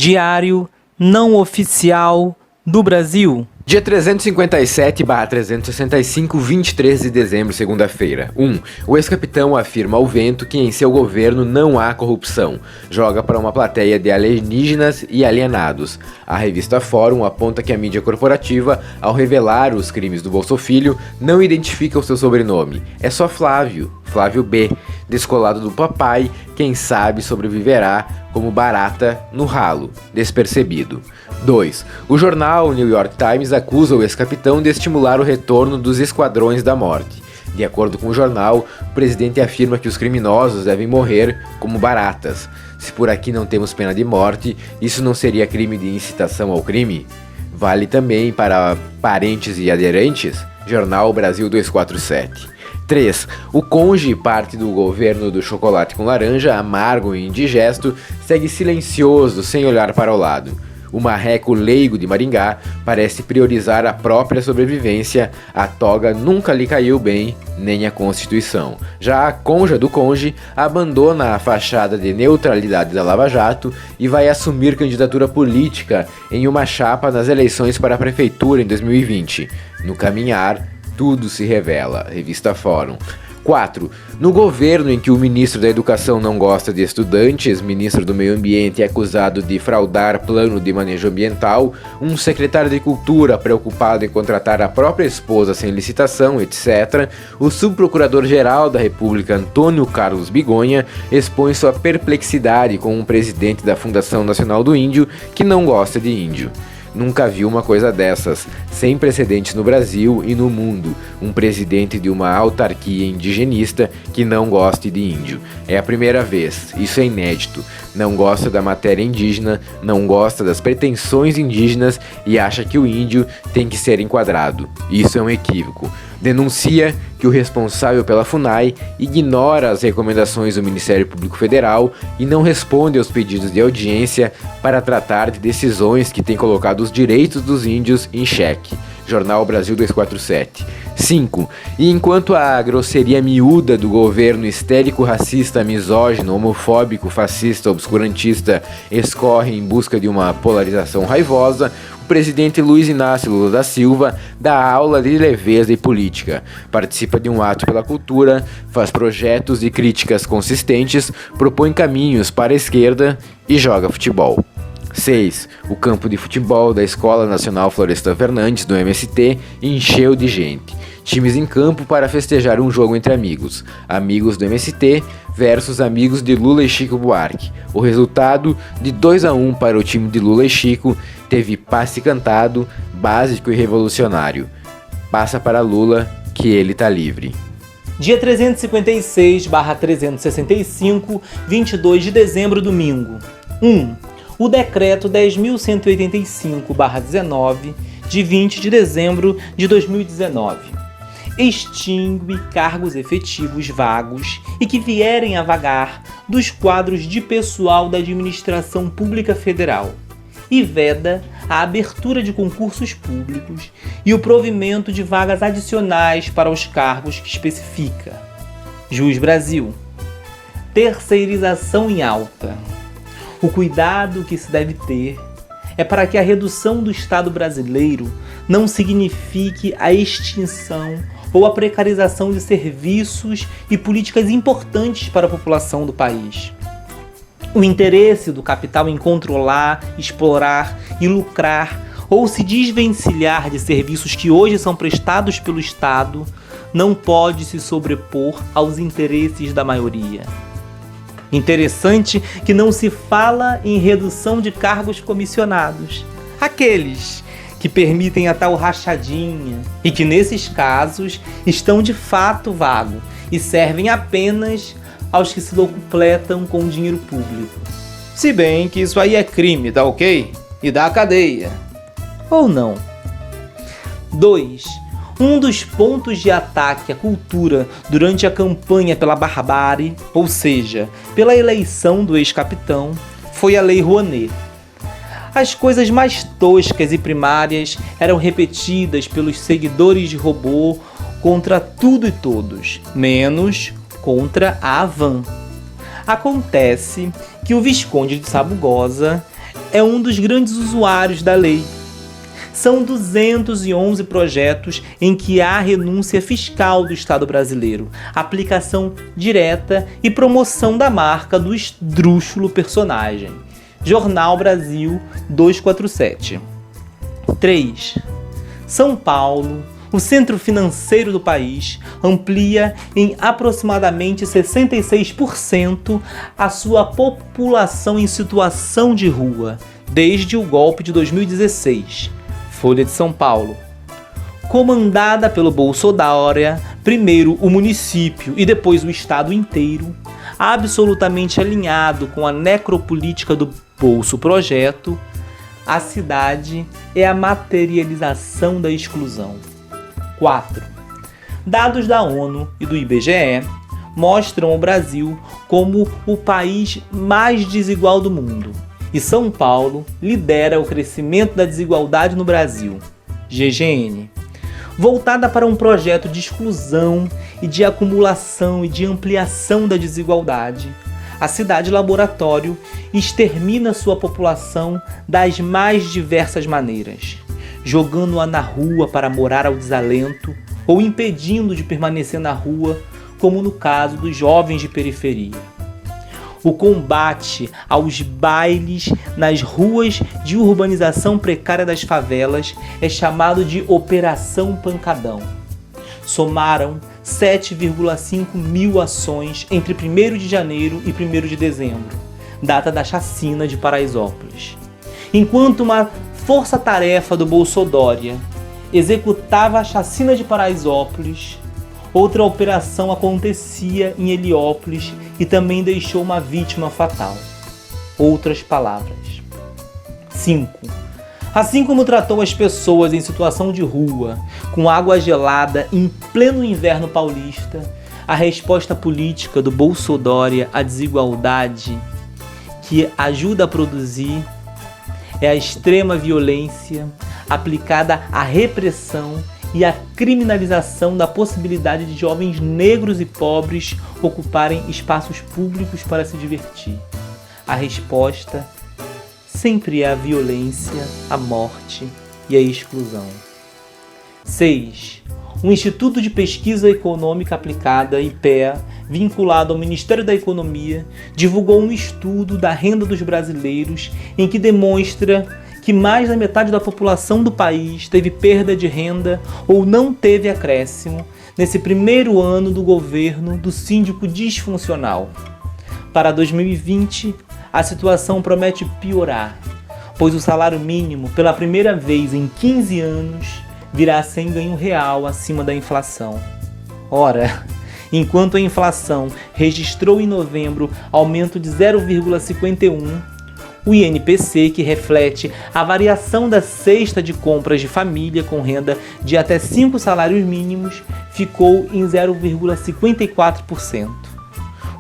Diário não oficial do Brasil. Dia 357/365, 23 de dezembro, segunda-feira. 1. O ex-capitão afirma ao vento que em seu governo não há corrupção. Joga para uma plateia de alienígenas e alienados. A revista Fórum aponta que a mídia corporativa, ao revelar os crimes do Bolsofilho, não identifica o seu sobrenome. É só Flávio B. Descolado do papai, quem sabe sobreviverá como barata no ralo, despercebido. 2. O jornal New York Times acusa o ex-capitão de estimular o retorno dos esquadrões da morte. De acordo com o jornal, o presidente afirma que os criminosos devem morrer como baratas. Se por aqui não temos pena de morte, isso não seria crime de incitação ao crime? Vale também para parentes e aderentes? Jornal Brasil 247. 3. O conge, parte do governo do chocolate com laranja, amargo e indigesto, segue silencioso, sem olhar para o lado. O marreco leigo de Maringá parece priorizar a própria sobrevivência, a toga nunca lhe caiu bem, nem a Constituição. Já a conja do conge abandona a fachada de neutralidade da Lava Jato e vai assumir candidatura política em uma chapa nas eleições para a prefeitura em 2020. No caminhar, tudo se revela. Revista Fórum. 4. No governo em que o ministro da Educação não gosta de estudantes, ministro do Meio Ambiente é acusado de fraudar plano de manejo ambiental, um secretário de Cultura preocupado em contratar a própria esposa sem licitação, etc., o subprocurador-geral da República, Antônio Carlos Bigonha, expõe sua perplexidade com um presidente da Fundação Nacional do Índio que não gosta de índio. Nunca vi uma coisa dessas, sem precedentes no Brasil e no mundo, um presidente de uma autarquia indigenista que não goste de índio. É a primeira vez, isso é inédito. Não gosta da matéria indígena, não gosta das pretensões indígenas e acha que o índio tem que ser enquadrado. Isso é um equívoco. Denuncia que o responsável pela FUNAI ignora as recomendações do Ministério Público Federal e não responde aos pedidos de audiência para tratar de decisões que têm colocado os direitos dos índios em xeque. Jornal Brasil 247. 5. E enquanto a grosseria miúda do governo histérico, racista, misógino, homofóbico, fascista, obscurantista escorre em busca de uma polarização raivosa, o presidente Luiz Inácio Lula da Silva dá aula de leveza e política, participa de um ato pela cultura, faz projetos e críticas consistentes, propõe caminhos para a esquerda e joga futebol. 6. O campo de futebol da Escola Nacional Florestan Fernandes, do MST, encheu de gente. Times em campo para festejar um jogo entre amigos. Amigos do MST versus amigos de Lula e Chico Buarque. O resultado, de 2-1 para o time de Lula e Chico, teve passe cantado, básico e revolucionário. Passa para Lula, que ele tá livre. Dia 356/365, 22 de dezembro, domingo. 1. O Decreto 10.185/19, de 20 de dezembro de 2019, extingue cargos efetivos vagos e que vierem a vagar dos quadros de pessoal da Administração Pública Federal e veda a abertura de concursos públicos e o provimento de vagas adicionais para os cargos que especifica. Jus Brasil. Terceirização em alta. O cuidado que se deve ter é para que a redução do Estado brasileiro não signifique a extinção ou a precarização de serviços e políticas importantes para a população do país. O interesse do capital em controlar, explorar e lucrar ou se desvencilhar de serviços que hoje são prestados pelo Estado não pode se sobrepor aos interesses da maioria. Interessante que não se fala em redução de cargos comissionados, aqueles que permitem a tal rachadinha e que nesses casos estão de fato vagos e servem apenas aos que se locupletam com o dinheiro público. Se bem que isso aí é crime, tá ok? E dá cadeia. Ou não. 2. Um dos pontos de ataque à cultura durante a campanha pela barbárie, ou seja, pela eleição do ex-capitão, foi a Lei Rouanet. As coisas mais toscas e primárias eram repetidas pelos seguidores de robô contra tudo e todos, menos contra a Havan. Acontece que o Visconde de Sabugosa é um dos grandes usuários da lei. São 211 projetos em que há renúncia fiscal do Estado brasileiro, aplicação direta e promoção da marca do esdrúxulo personagem. Jornal Brasil 247. 3. São Paulo, o centro financeiro do país, amplia em aproximadamente 66% a sua população em situação de rua, desde o golpe de 2016. Folha de São Paulo. Comandada pelo Bolsodória, primeiro o município e depois o estado inteiro, absolutamente alinhado com a necropolítica do Bolso Projeto, a cidade é a materialização da exclusão. 4. Dados da ONU e do IBGE mostram o Brasil como o país mais desigual do mundo. E São Paulo lidera o crescimento da desigualdade no Brasil. GGN. Voltada para um projeto de exclusão e de acumulação e de ampliação da desigualdade, a cidade laboratório extermina sua população das mais diversas maneiras, jogando-a na rua para morar ao desalento ou impedindo de permanecer na rua, como no caso dos jovens de periferia. O combate aos bailes nas ruas de urbanização precária das favelas é chamado de Operação Pancadão. Somaram 7,5 mil ações entre 1º de janeiro e 1º de dezembro, data da chacina de Paraisópolis. Enquanto uma força-tarefa do Bolsodória executava a chacina de Paraisópolis, outra operação acontecia em Heliópolis e também deixou uma vítima fatal. Outras palavras. 5. Assim como tratou as pessoas em situação de rua, com água gelada em pleno inverno paulista, a resposta política do Bolsodória à desigualdade que ajuda a produzir é a extrema violência aplicada à repressão e a criminalização da possibilidade de jovens negros e pobres ocuparem espaços públicos para se divertir. A resposta sempre é a violência, a morte e a exclusão. 6. O Instituto de Pesquisa Econômica Aplicada, IPEA, vinculado ao Ministério da Economia, divulgou um estudo da renda dos brasileiros em que demonstra que mais da metade da população do país teve perda de renda ou não teve acréscimo nesse primeiro ano do governo do síndico disfuncional. Para 2020, a situação promete piorar, pois o salário mínimo, pela primeira vez em 15 anos, virá sem ganho real acima da inflação. Ora, enquanto a inflação registrou em novembro aumento de 0,51%, o INPC, que reflete a variação da cesta de compras de família com renda de até 5 salários mínimos, ficou em 0,54%.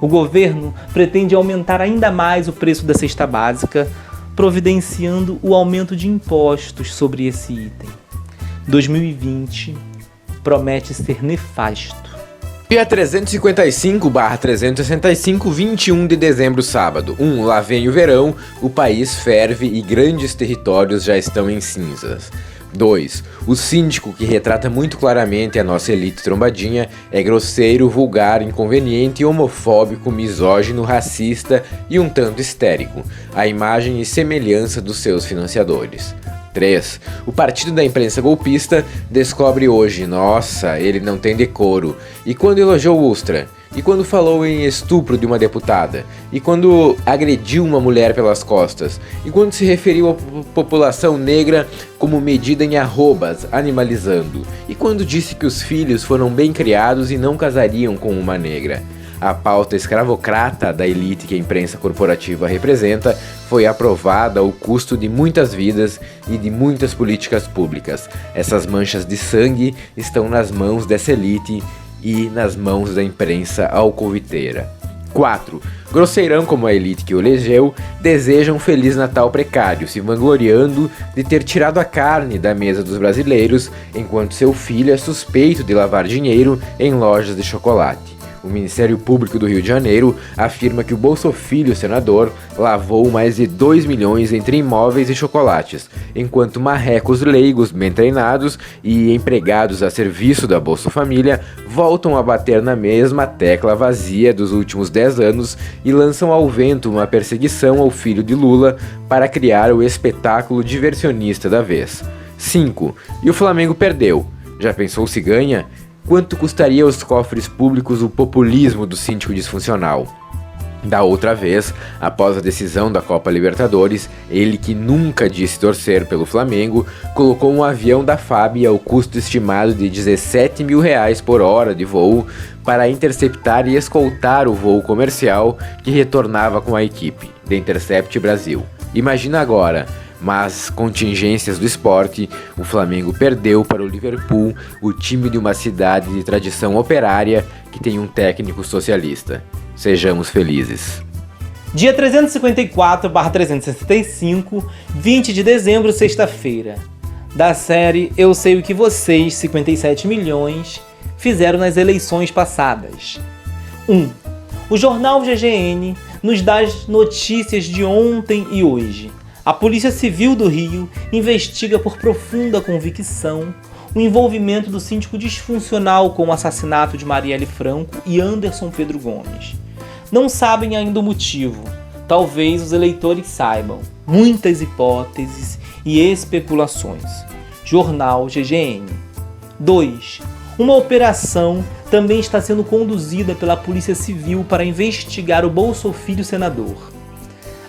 O governo pretende aumentar ainda mais o preço da cesta básica, providenciando o aumento de impostos sobre esse item. 2020 promete ser nefasto. Dia 355/365, 21 de dezembro, sábado. 1. Lá vem o verão, o país ferve e grandes territórios já estão em cinzas. 2. O síndico, que retrata muito claramente a nossa elite trombadinha, é grosseiro, vulgar, inconveniente, homofóbico, misógino, racista e um tanto histérico, a imagem e semelhança dos seus financiadores. 3. O partido da imprensa golpista descobre hoje, nossa, ele não tem decoro. E quando elogiou Ustra? E quando falou em estupro de uma deputada? E quando agrediu uma mulher pelas costas? E quando se referiu à população negra como medida em arrobas, animalizando? E quando disse que os filhos foram bem criados e não casariam com uma negra? A pauta escravocrata da elite que a imprensa corporativa representa foi aprovada ao custo de muitas vidas e de muitas políticas públicas. Essas manchas de sangue estão nas mãos dessa elite e nas mãos da imprensa alcoviteira. 4. Grosseirão como a elite que o elegeu, deseja um Feliz Natal precário, se vangloriando de ter tirado a carne da mesa dos brasileiros, enquanto seu filho é suspeito de lavar dinheiro em lojas de chocolate. O Ministério Público do Rio de Janeiro afirma que o Bolsofilho senador lavou mais de 2 milhões entre imóveis e chocolates, enquanto marrecos leigos bem treinados e empregados a serviço da Bolsa Família voltam a bater na mesma tecla vazia dos últimos 10 anos e lançam ao vento uma perseguição ao filho de Lula para criar o espetáculo diversionista da vez. 5. E o Flamengo perdeu. Já pensou se ganha? Quanto custaria aos cofres públicos o populismo do síndico disfuncional? Da outra vez, após a decisão da Copa Libertadores, ele que nunca disse torcer pelo Flamengo, colocou um avião da FAB ao custo estimado de R$17 mil por hora de voo para interceptar e escoltar o voo comercial que retornava com a equipe, The Intercept Brasil. Imagina agora, mas contingências do esporte, o Flamengo perdeu para o Liverpool, o time de uma cidade de tradição operária que tem um técnico socialista. Sejamos felizes. Dia 354/365, 20 de dezembro, sexta-feira. Da série Eu Sei O Que Vocês, 57 milhões, fizeram nas eleições passadas. 1. O jornal GGN nos dá as notícias de ontem e hoje. A Polícia Civil do Rio investiga por profunda convicção o envolvimento do síndico disfuncional com o assassinato de Marielle Franco e Anderson Pedro Gomes. Não sabem ainda o motivo. Talvez os eleitores saibam. Muitas hipóteses e especulações. Jornal GGN. 2. Uma operação também está sendo conduzida pela Polícia Civil para investigar o Bolsofilho senador.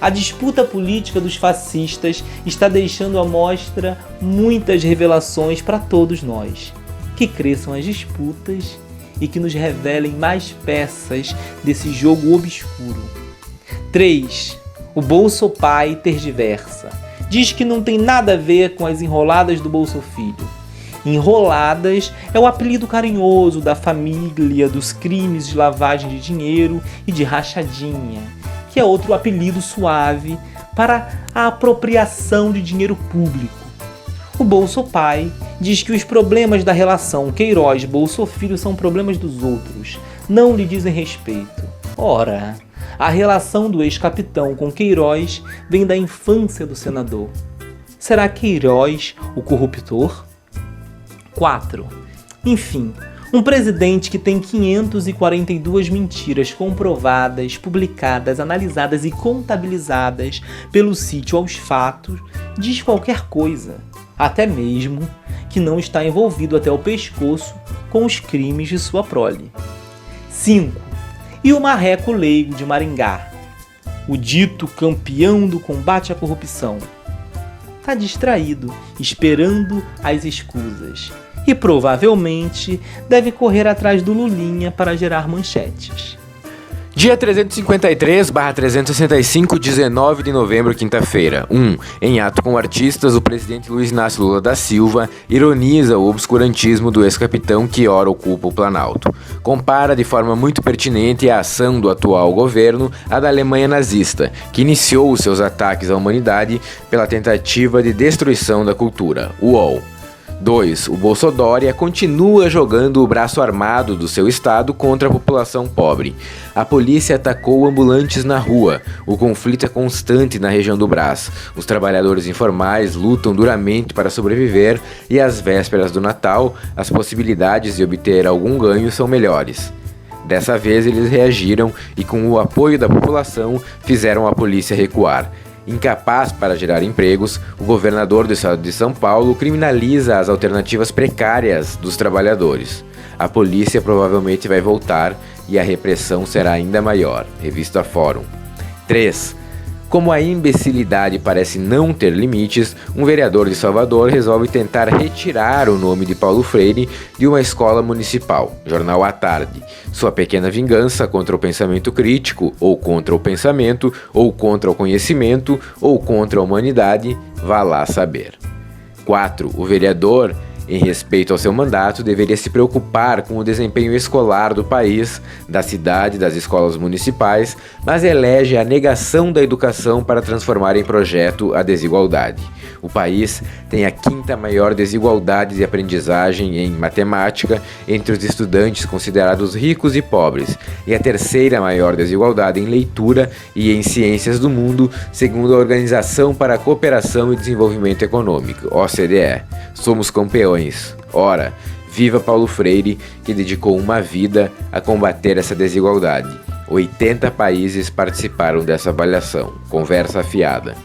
A disputa política dos fascistas está deixando à mostra muitas revelações para todos nós. Que cresçam as disputas e que nos revelem mais peças desse jogo obscuro. 3. O Bolsopai tergiversa. Diz que não tem nada a ver com as enroladas do Bolsofilho. Enroladas é o apelido carinhoso da família dos crimes de lavagem de dinheiro e de rachadinha, que é outro apelido suave para a apropriação de dinheiro público. O Bolsopai diz que os problemas da relação Queiroz-Bolsofilho são problemas dos outros, não lhe dizem respeito. Ora, a relação do ex-capitão com Queiroz vem da infância do senador. Será Queiroz o corruptor? 4. Enfim, um presidente que tem 542 mentiras comprovadas, publicadas, analisadas e contabilizadas pelo sítio Aos Fatos, diz qualquer coisa, até mesmo que não está envolvido até o pescoço com os crimes de sua prole. 5. E o marreco leigo de Maringá, o dito campeão do combate à corrupção, está distraído, esperando as escusas. E provavelmente deve correr atrás do Lulinha para gerar manchetes. Dia 353/365, 19 de novembro, quinta-feira. 1. Em ato com artistas, o presidente Luiz Inácio Lula da Silva ironiza o obscurantismo do ex-capitão que ora ocupa o Planalto. Compara de forma muito pertinente a ação do atual governo à da Alemanha nazista, que iniciou os seus ataques à humanidade pela tentativa de destruição da cultura. UOL. 2. O Bolsodória continua jogando o braço armado do seu estado contra a população pobre. A polícia atacou ambulantes na rua. O conflito é constante na região do Brás. Os trabalhadores informais lutam duramente para sobreviver e às vésperas do Natal, as possibilidades de obter algum ganho são melhores. Dessa vez eles reagiram e, com o apoio da população, fizeram a polícia recuar. Incapaz para gerar empregos, o governador do estado de São Paulo criminaliza as alternativas precárias dos trabalhadores. A polícia provavelmente vai voltar e a repressão será ainda maior. Revista Fórum. 3. Como a imbecilidade parece não ter limites, um vereador de Salvador resolve tentar retirar o nome de Paulo Freire de uma escola municipal. Jornal à Tarde. Sua pequena vingança contra o pensamento crítico, ou contra o pensamento, ou contra o conhecimento, ou contra a humanidade, vá lá saber. 4. O vereador Em respeito ao seu mandato, deveria se preocupar com o desempenho escolar do país, da cidade, das escolas municipais, mas elege a negação da educação para transformar em projeto a desigualdade. O país tem a 5ª maior desigualdade de aprendizagem em matemática entre os estudantes considerados ricos e pobres, e a 3ª maior desigualdade em leitura e em ciências do mundo, segundo a Organização para a Cooperação e Desenvolvimento Econômico, OCDE. Somos campeões. Ora, viva Paulo Freire, que dedicou uma vida a combater essa desigualdade. 80 países participaram dessa avaliação. Conversa afiada.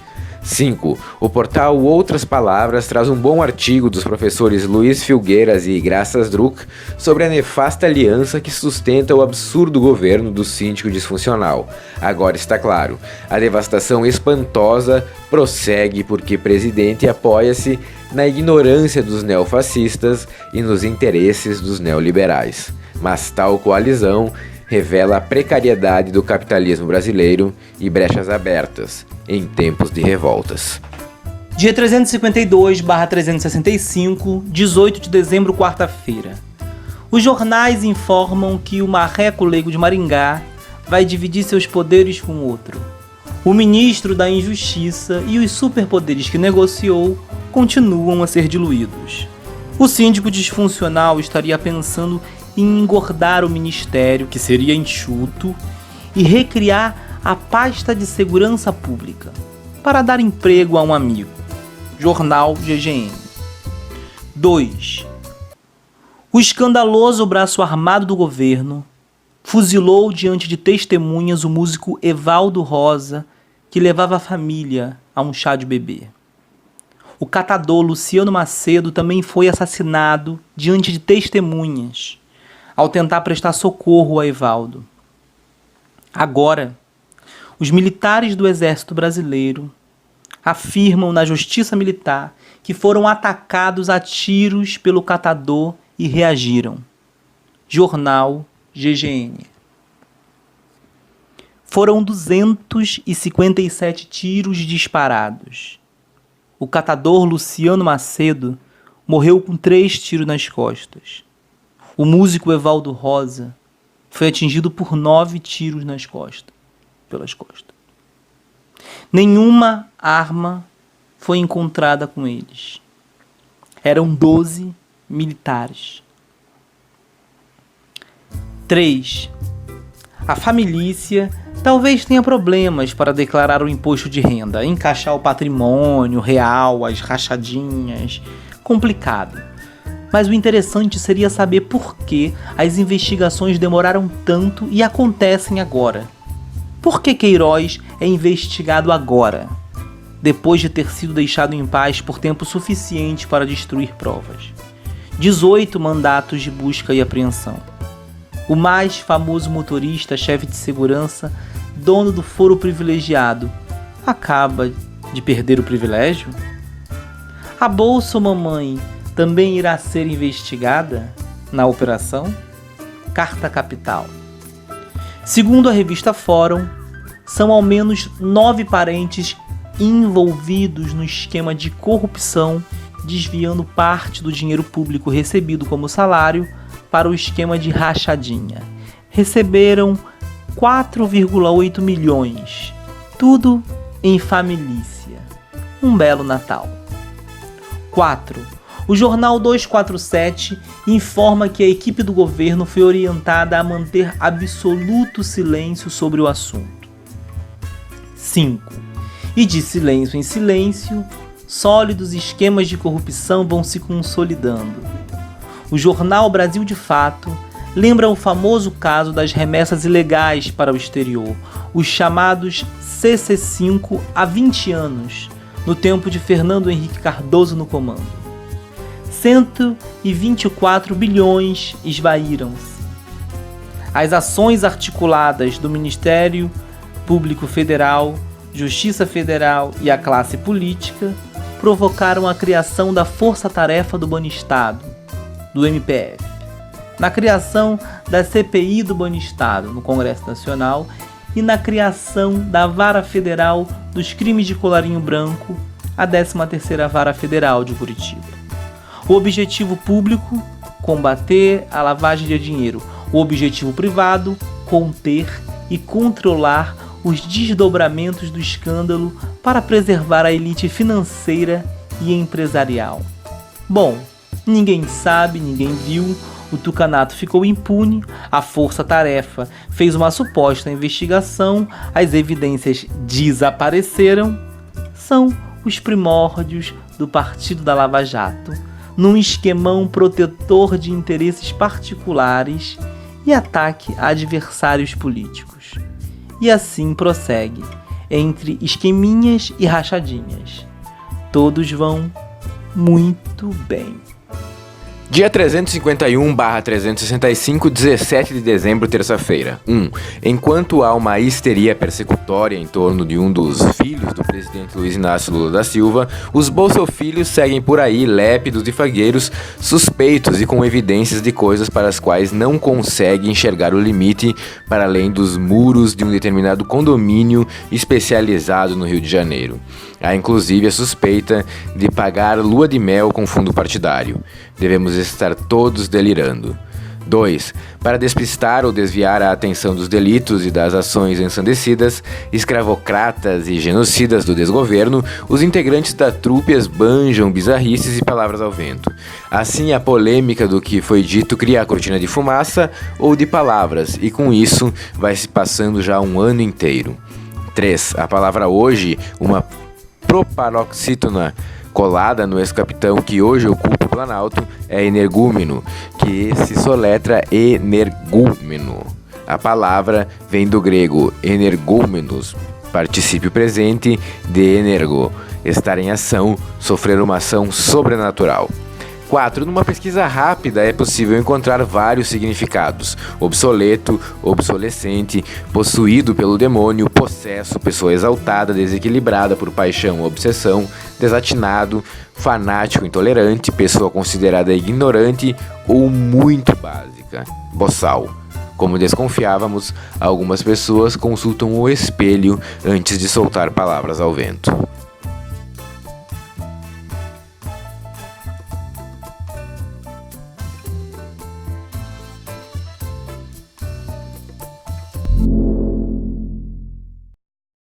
5. O portal Outras Palavras traz um bom artigo dos professores Luiz Filgueiras e Graças Druck sobre a nefasta aliança que sustenta o absurdo governo do síndico disfuncional. Agora está claro, a devastação espantosa prossegue porque presidente apoia-se na ignorância dos neofascistas e nos interesses dos neoliberais. Mas tal coalizão revela a precariedade do capitalismo brasileiro e brechas abertas em tempos de revoltas. Dia 352/365, 18 de dezembro, quarta-feira. Os jornais informam que o marreco leigo de Maringá vai dividir seus poderes com outro. O ministro da Injustiça e os superpoderes que negociou continuam a ser diluídos. O síndico disfuncional estaria pensando em engordar o ministério, que seria enxuto, e recriar a pasta de segurança pública, para dar emprego a um amigo. Jornal GGN. 2. O escandaloso braço armado do governo fuzilou diante de testemunhas o músico Evaldo Rosa, que levava a família a um chá de bebê. O catador Luciano Macedo também foi assassinado diante de testemunhas, ao tentar prestar socorro a Evaldo. Agora, os militares do Exército Brasileiro afirmam na Justiça Militar que foram atacados a tiros pelo catador e reagiram. Jornal GGN. Foram 257 tiros disparados. O catador Luciano Macedo morreu com 3 tiros nas costas. O músico Evaldo Rosa foi atingido por 9 tiros pelas costas. Nenhuma arma foi encontrada com eles. Eram 12 militares. 3. A família talvez tenha problemas para declarar o imposto de renda, encaixar o patrimônio real, as rachadinhas. Complicado. Mas o interessante seria saber por que as investigações demoraram tanto e acontecem agora. Por que Queiroz é investigado agora, depois de ter sido deixado em paz por tempo suficiente para destruir provas? 18 mandatos de busca e apreensão. O mais famoso motorista, chefe de segurança, dono do foro privilegiado, acaba de perder o privilégio? A Bolsa Mamãe também irá ser investigada na operação? Carta Capital. Segundo a revista Fórum, são ao menos 9 parentes envolvidos no esquema de corrupção, desviando parte do dinheiro público recebido como salário para o esquema de rachadinha. Receberam 4,8 milhões, tudo em família. Um belo Natal. 4. O jornal 247 informa que a equipe do governo foi orientada a manter absoluto silêncio sobre o assunto. 5. E de silêncio em silêncio, sólidos esquemas de corrupção vão se consolidando. O jornal Brasil de Fato lembra o famoso caso das remessas ilegais para o exterior, os chamados CC5 há 20 anos, no tempo de Fernando Henrique Cardoso no comando. 124 bilhões esvaíram-se. As ações articuladas do Ministério Público Federal, Justiça Federal e a classe política provocaram a criação da Força Tarefa do Banestado, do MPF, na criação da CPI do Banestado no Congresso Nacional e na criação da Vara Federal dos Crimes de Colarinho Branco, a 13ª Vara Federal de Curitiba. O objetivo público, combater a lavagem de dinheiro. O objetivo privado, conter e controlar os desdobramentos do escândalo para preservar a elite financeira e empresarial. Bom, ninguém sabe, ninguém viu, o tucanato ficou impune, a força-tarefa fez uma suposta investigação, as evidências desapareceram. São os primórdios do Partido da Lava Jato, num esquemão protetor de interesses particulares e ataque a adversários políticos. E assim prossegue, entre esqueminhas e rachadinhas. Todos vão muito bem. Dia 351/365, 17 de dezembro, terça-feira. 1. Enquanto há uma histeria persecutória em torno de um dos filhos do presidente Luiz Inácio Lula da Silva, os bolsofilhos seguem por aí lépidos e fagueiros, suspeitos e com evidências de coisas para as quais não conseguem enxergar o limite para além dos muros de um determinado condomínio especializado no Rio de Janeiro. Há inclusive a suspeita de pagar lua de mel com fundo partidário. Devemos estar todos delirando. 2. Para despistar ou desviar a atenção dos delitos e das ações ensandecidas, escravocratas e genocidas do desgoverno, os integrantes da trupe esbanjam bizarrices e palavras ao vento. Assim, a polêmica do que foi dito cria a cortina de fumaça ou de palavras, e com isso vai se passando já um ano inteiro. 3. A palavra hoje, uma proparoxítona colada no ex-capitão que hoje ocupa o Planalto, é energúmeno, que se soletra energúmeno. A palavra vem do grego energúmenos, particípio presente de energo, estar em ação, sofrer uma ação sobrenatural. 4. Numa pesquisa rápida é possível encontrar vários significados: obsoleto, obsolescente, possuído pelo demônio, possesso, pessoa exaltada, desequilibrada por paixão ou obsessão, desatinado, fanático, intolerante, pessoa considerada ignorante ou muito básica, boçal. Como desconfiávamos, algumas pessoas consultam o espelho antes de soltar palavras ao vento.